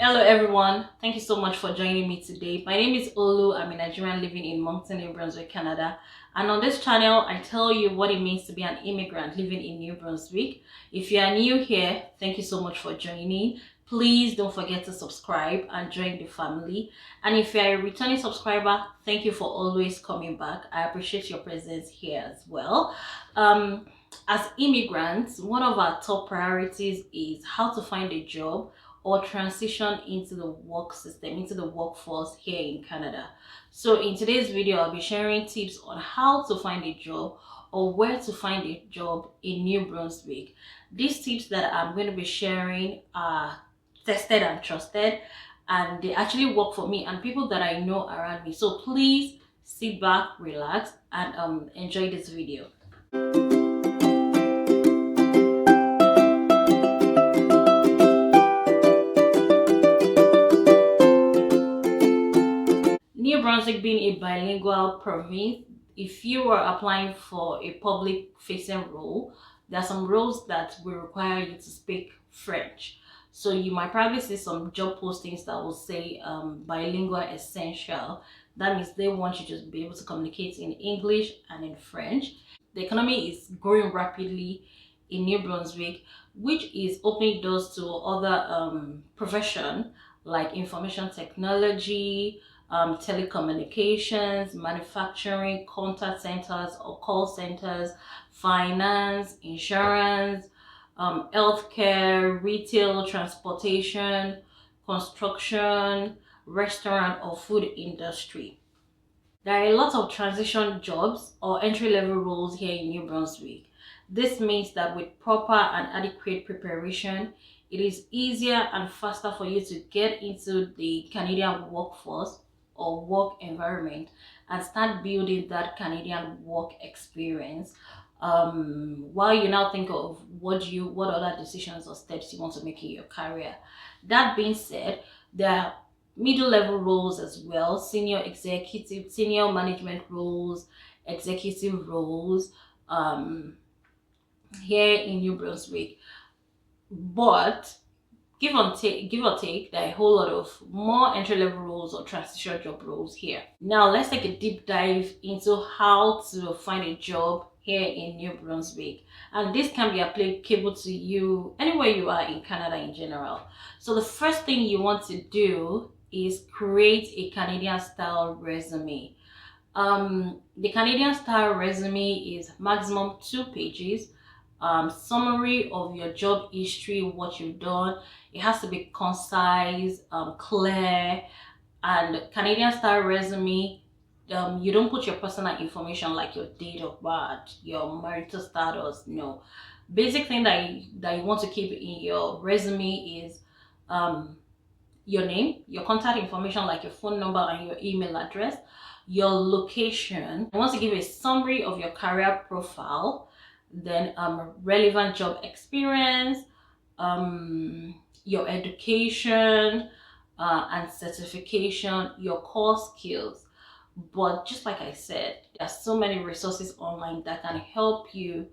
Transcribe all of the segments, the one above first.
Hello everyone, thank you so much for joining me today. My name is Olu. I'm a Nigerian living in Moncton in Brunswick, Canada. And on this channel, I tell you what it means to be an immigrant living in New Brunswick. If you are new here, thank you so much for joining. Please don't forget to subscribe and join the family. And if you are a returning subscriber, thank you for always coming back. I appreciate your presence here as well. As immigrants, one of our top priorities is how to find a job or transition into the work system, into the workforce here in Canada. So in today's video, I'll be sharing tips on how to find a job or where to find a job in New Brunswick. These tips that I'm going to be sharing are tested and trusted, and they actually work for me and people that I know around me. So please sit back, relax, and enjoy this video. New Brunswick being a bilingual province, if you are applying for a public facing role, there are some roles that will require you to speak French. So you might probably see some job postings that will say bilingual essential. That means they want you to be able to communicate in English and in French. The economy is growing rapidly in New Brunswick, which is opening doors to other professions like information technology, telecommunications, manufacturing, contact centers or call centers, finance, insurance, healthcare, retail, transportation, construction, restaurant or food industry. There are a lot of transition jobs or entry-level roles here in New Brunswick. This means that with proper and adequate preparation, it is easier and faster for you to get into the Canadian workforce or work environment and start building that Canadian work experience, while you now think of what other decisions or steps you want to make in your career. That being said, there are middle level roles as well, senior executive, senior management roles, executive roles here in New Brunswick. But give or take, there are a whole lot of more entry-level roles or transition job roles here. Now let's take a deep dive into how to find a job here in New Brunswick, and this can be applicable to you anywhere you are in Canada in general. So the first thing you want to do is create a Canadian style resume. The Canadian style resume is maximum 2 pages. Summary of your job history, what you've done. It has to be concise, clear, and Canadian style resume. You don't put your personal information like your date of birth, your marital status. No, basic thing that you want to keep in your resume is your name, your contact information like your phone number and your email address, your location. I want to give a summary of your career profile, then relevant job experience, your education and certification, your core skills. But just like I said, there's so many resources online that can help you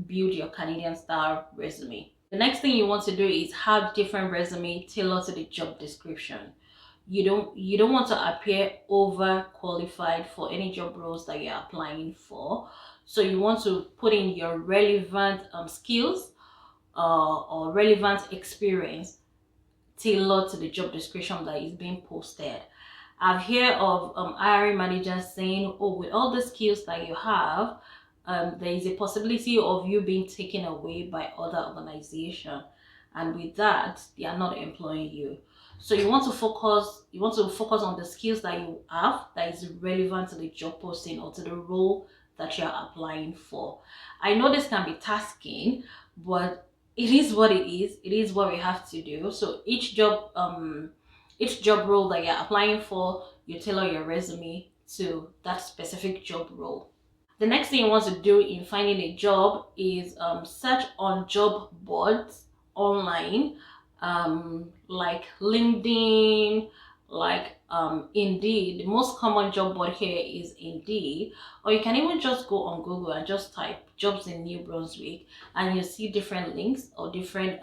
build your Canadian style resume. The next thing you want to do is have different resume tailored to the job description. You don't want to appear overqualified for any job roles that you're applying for. So you want to put in your relevant skills or relevant experience tailored to the job description that is being posted. I've heard of hiring managers saying, oh, with all the skills that you have, there is a possibility of you being taken away by other organizations, and with that they are not employing you. So you want to focus on the skills that you have that is relevant to the job posting or to the role that you're applying for. I know this can be tasking, but it is what it is. It is what we have to do. So each job role that you're applying for, you tailor your resume to that specific job role. The next thing you want to do in finding a job is search on job boards online, like LinkedIn, like Indeed. The most common job board here is Indeed, or you can even just go on Google and just type jobs in New Brunswick, and you see different links or different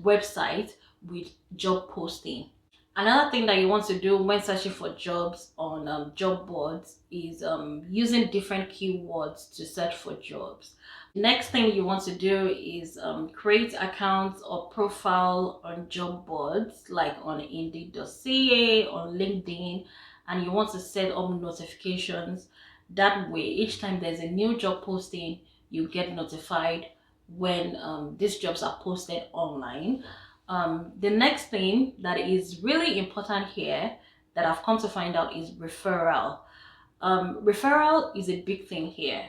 websites with job posting. Another thing that you want to do when searching for jobs on job boards is using different keywords to search for jobs. Next thing you want to do is create accounts or profile on job boards like on Indeed.ca, on LinkedIn, and you want to set up notifications. That way, each time there's a new job posting, you get notified when these jobs are posted online. The next thing that is really important here that I've come to find out is referral. Referral is a big thing here.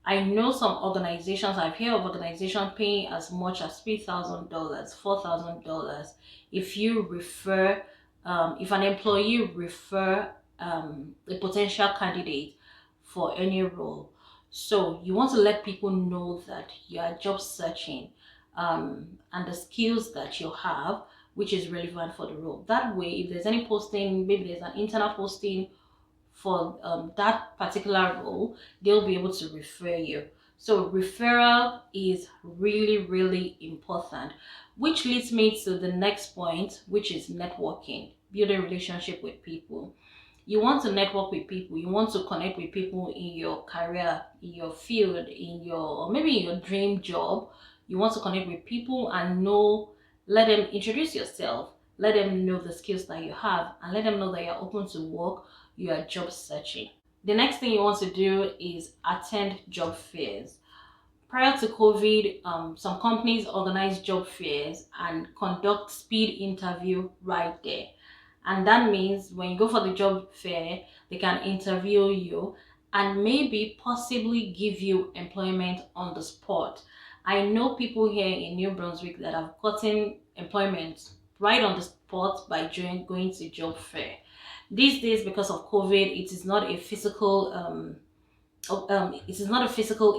I know some organizations, I've heard of organizations paying as much as $3,000, $4,000 if you refer, if an employee refer a potential candidate for any role. So you want to let people know that you are job searching and the skills that you have, which is relevant for the role. That way, if there's any posting, maybe there's an internal posting for that particular role, they'll be able to refer you. So referral is really, really important, which leads me to the next point, which is networking, building relationship with people. You want to network with people, you want to connect with people in your career, in your field, in your, or maybe in your dream job. You want to connect with people and know, let them introduce yourself, let them know the skills that you have, and let them know that you're open to work, you are job searching. The next thing you want to do is attend job fairs. Prior to COVID, some companies organize job fairs and conduct speed interview right there. And that means when you go for the job fair, they can interview you and maybe possibly give you employment on the spot. I know people here in New Brunswick that have gotten employment right on the spot by going to job fair. These days, because of COVID, it is not a physical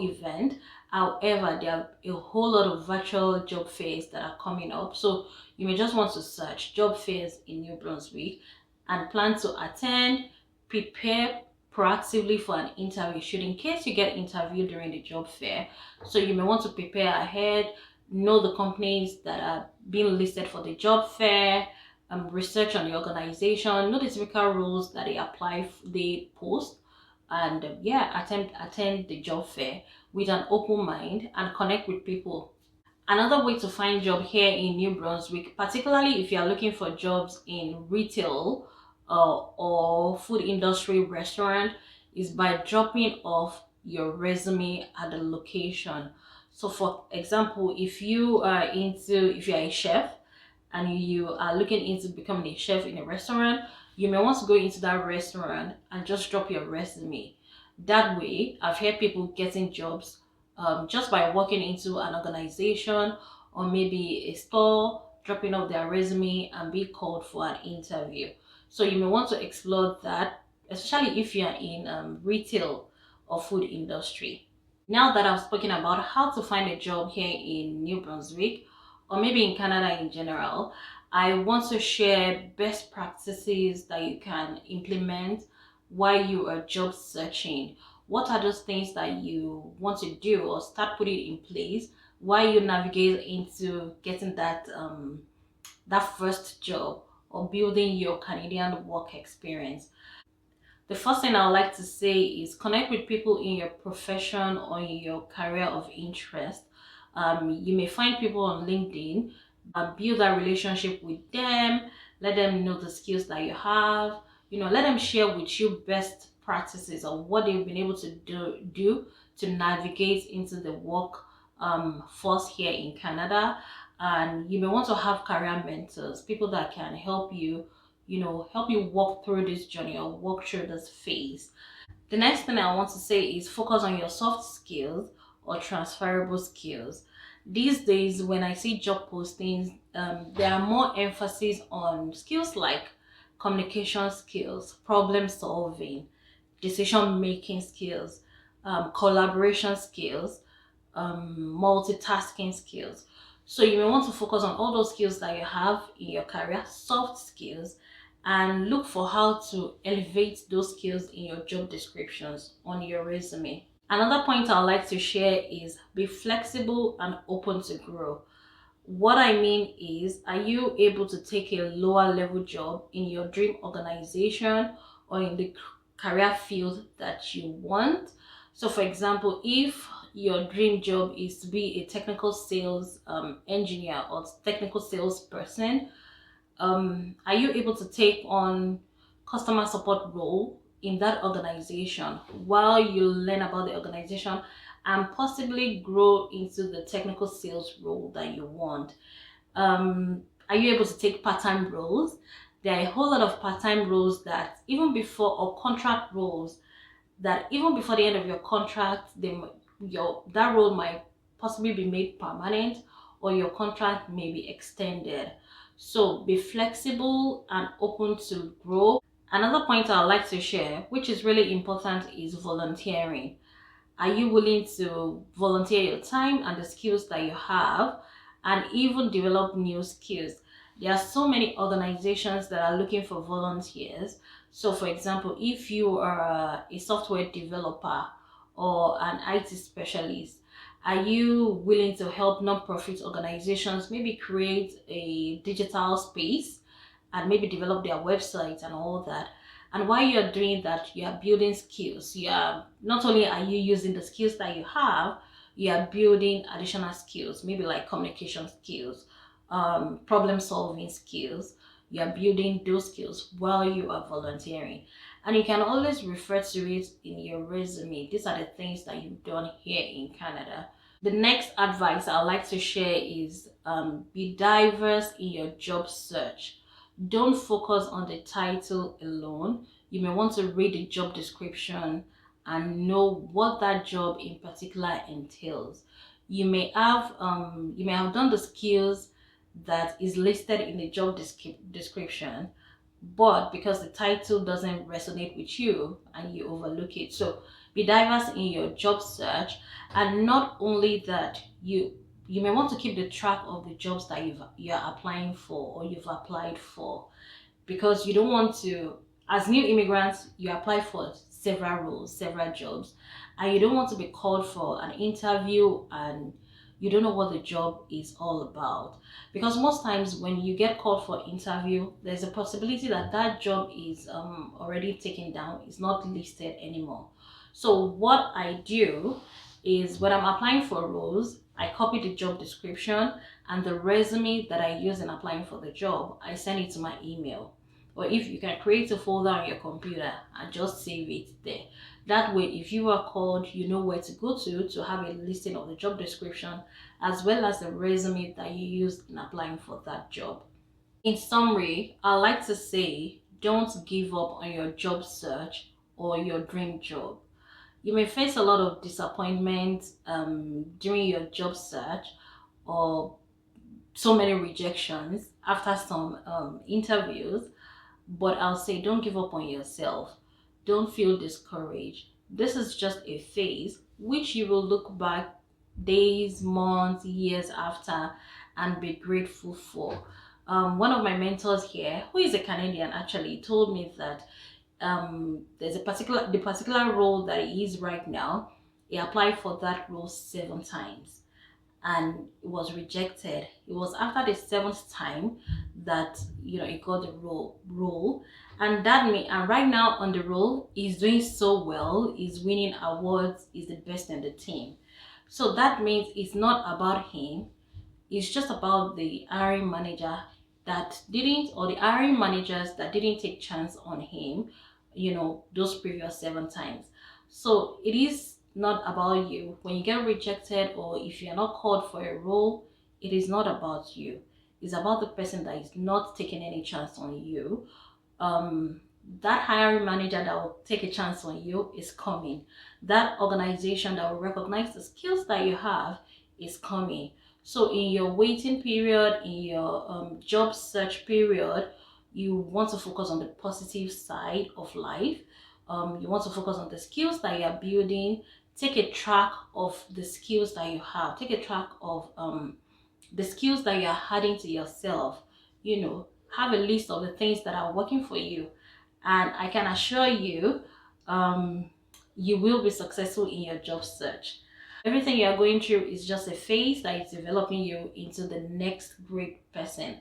event. However, there are a whole lot of virtual job fairs that are coming up. So you may just want to search job fairs in New Brunswick and plan to attend, prepare proactively for an interview should in case you get interviewed during the job fair. So you may want to prepare ahead, know the companies that are being listed for the job fair, research on the organization, know the typical rules that they post, and yeah, attend the job fair with an open mind and connect with people. Another way to find job here in New Brunswick, particularly if you are looking for jobs in retail or food industry, restaurant, is by dropping off your resume at the location. So for example, if you are a chef and you are looking into becoming a chef in a restaurant, you may want to go into that restaurant and just drop your resume. That way, I've heard people getting jobs just by walking into an organization or maybe a store, dropping off their resume and be called for an interview. So you may want to explore that, especially if you are in retail or food industry. Now that I've spoken about how to find a job here in New Brunswick, or maybe in Canada in general, I want to share best practices that you can implement while you are job searching. What are those things that you want to do or start putting in place while you navigate into getting that first job or building your Canadian work experience? The first thing I would like to say is connect with people in your profession or in your career of interest. You may find people on LinkedIn, build that relationship with them, let them know the skills that you have, let them share with you best practices of what they've been able to do to navigate into the work force here in Canada. And you may want to have career mentors, people that can help you walk through this journey or walk through this phase. The next thing I want to say is focus on your soft skills or transferable skills. These days, when I see job postings, there are more emphasis on skills like communication skills, problem solving, decision making skills, collaboration skills, multitasking skills. So you may want to focus on all those skills that you have in your career, soft skills, and look for how to elevate those skills in your job descriptions on your resume. Another point I'd like to share is be flexible and open to grow. What I mean is, are you able to take a lower level job in your dream organization or in the career field that you want? So for example, if your dream job is to be a technical sales engineer or technical salesperson, are you able to take on customer support role in that organization while you learn about the organization and possibly grow into the technical sales role that you want? Are you able to take part-time roles? There are a whole lot of part-time roles that even before, or contract roles that even before the end of your contract, that role might possibly be made permanent, or your contract may be extended. So be flexible and open to grow. Another point I'd like to share, which is really important, is volunteering. Are you willing to volunteer your time and the skills that you have and even develop new skills? There are so many organizations that are looking for volunteers. So for example, if you are a software developer or an IT specialist, are you willing to help non-profit organizations maybe create a digital space and maybe develop their website and all that? And while you're doing that, you are building skills. You are not only are you using the skills that you have, you are building additional skills, maybe like communication skills, problem solving skills. You are building those skills while you are volunteering. And you can always refer to it in your resume. These are the things that you've done here in Canada. The next advice I'd like to share is be diverse in your job search. Don't focus on the title alone. You may want to read the job description and know what that job in particular entails. You may have done the skills that is listed in the job description, but because the title doesn't resonate with you and you overlook it. So be diverse in your job search. And not only that, you may want to keep the track of the jobs that you're applying for or you've applied for, because you don't want to, as new immigrants, you apply for several roles, several jobs, and you don't want to be called for an interview and you don't know what the job is all about. Because most times when you get called for interview, there's a possibility that that job is already taken down, it's not listed anymore. So what I do is, when I'm applying for roles, I copy the job description and the resume that I use in applying for the job, I send it to my email. Or if you can create a folder on your computer and just save it there. That way, if you are called, you know where to go to have a listing of the job description as well as the resume that you used in applying for that job. In summary, I like to say, don't give up on your job search or your dream job. You may face a lot of disappointment during your job search, or so many rejections after some interviews, but I'll say, don't give up on yourself. Don't feel discouraged. This is just a phase which you will look back days, months, years after and be grateful for. One of my mentors here, who is a Canadian actually, told me that there's the particular role that he is right now. He applied for that role 7 times and it was rejected. It was after the 7th time that he got the role, and right now on the role, he's doing so well. He's winning awards. He's the best in the team. So that means it's not about him. It's just about the hiring manager that didn't, or the hiring managers that didn't take chance on him, those previous 7 times. So it is not about you. When you get rejected or if you're not called for a role, it is not about you. It's about the person that is not taking any chance on you. That hiring manager that will take a chance on you is coming. That organization that will recognize the skills that you have is coming. So in your waiting period, in your job search period, you want to focus on the positive side of life. You want to focus on the skills that you are building. Take a track of the skills that you have. Take a track of the skills that you are adding to yourself. Have a list of the things that are working for you. And I can assure you, you will be successful in your job search. Everything you are going through is just a phase that is developing you into the next great person,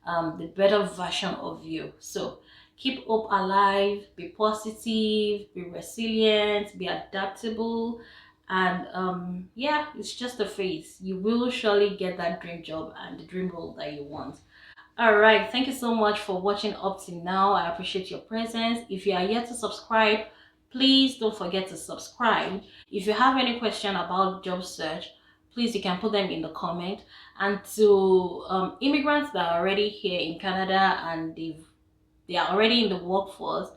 the better version of you. So keep hope alive, be positive, be resilient, be adaptable, and yeah, it's just a phase. You will surely get that dream job and the dream role that you want. All right, thank you so much for watching up to now. I appreciate your presence. If you are yet to subscribe, please don't forget to subscribe. If you have any question about job search, please you can put them in the comment. And to immigrants that are already here in Canada and they are already in the workforce,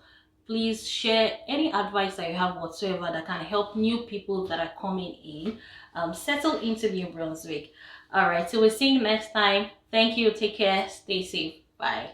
please share any advice that you have whatsoever that can help new people that are coming in settle into New Brunswick. All right, so we'll see you next time. Thank you. Take care. Stay safe. Bye.